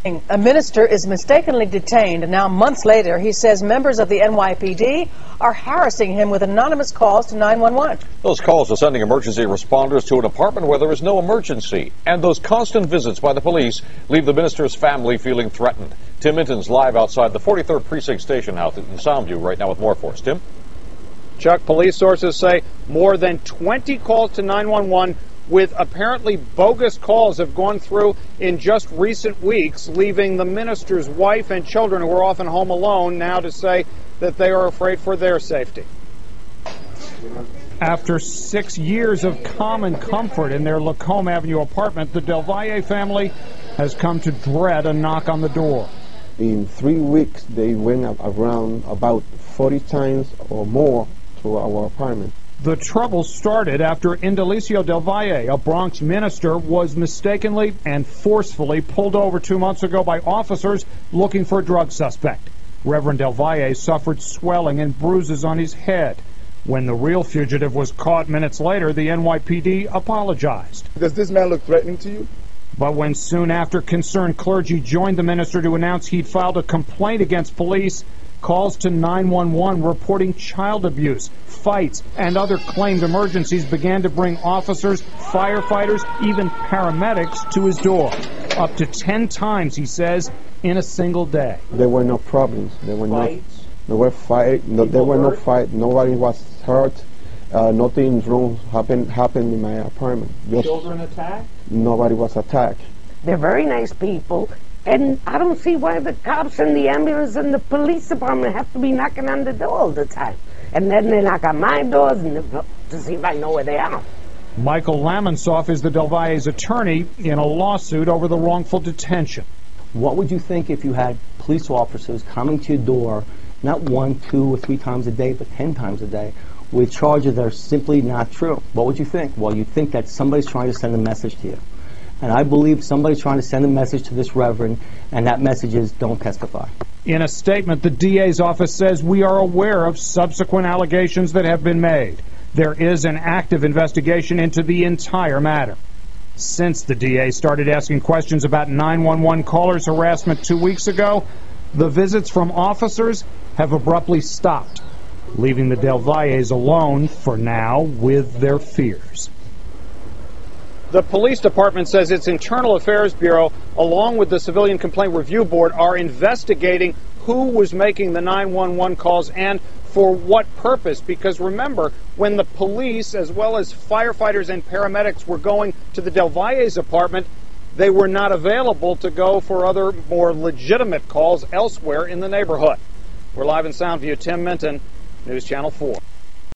A minister is mistakenly detained, and now months later, he says members of the NYPD are harassing him with anonymous calls to 911. Those calls are sending emergency responders to an apartment where there is no emergency. And those constant visits by the police leave the minister's family feeling threatened. Tim Minton's live outside the 43rd Precinct Station House in Soundview right now with more for us. Tim? Chuck, police sources say more than 20 calls to 911 with apparently bogus calls have gone through in just recent weeks, leaving the minister's wife and children, who are often home alone, now to say that they are afraid for their safety. After 6 years of calm and comfort in their Lacombe Avenue apartment, the Del Valle family has come to dread a knock on the door. In 3 weeks, they went around about 40 times or more to our apartment. The trouble started after Indelicio Del Valle, a Bronx minister, was mistakenly and forcefully pulled over 2 months ago by officers looking for a drug suspect. Reverend Del Valle suffered swelling and bruises on his head. When the real fugitive was caught minutes later, the NYPD apologized. Does this man look threatening to you? But when soon after concerned clergy joined the minister to announce he'd filed a complaint against police, calls to 911 reporting child abuse, fights, and other claimed emergencies began to bring officers, firefighters, even paramedics to his door. Up to 10 times, he says, in a single day. There were no problems. There were fights? There were no fight. Nobody was hurt. Nothing wrong happened in my apartment. Children attacked? Nobody was attacked. They're very nice people. And I don't see why the cops and the ambulance and the police department have to be knocking on the door all the time. And then they knock on my doors to see if I know where they are. Michael Lamonsoff is the Del Valle's attorney in a lawsuit over the wrongful detention. What would you think if you had police officers coming to your door, not 1, 2, or 3 times a day, but 10 times a day, with charges that are simply not true? What would you think? Well, you'd think that somebody's trying to send a message to you. And I believe somebody's trying to send a message to this reverend, and that message is, don't testify. In a statement, the DA's office says, we are aware of subsequent allegations that have been made. There is an active investigation into the entire matter. Since the DA started asking questions about 911 callers' harassment 2 weeks ago, the visits from officers have abruptly stopped, leaving the Del Valles alone, for now, with their fears. The police department says its Internal Affairs Bureau, along with the Civilian Complaint Review Board, are investigating who was making the 911 calls and for what purpose. Because remember, when the police, as well as firefighters and paramedics, were going to the Del Valle's apartment, they were not available to go for other more legitimate calls elsewhere in the neighborhood. We're live in Soundview. Tim Minton, News Channel 4.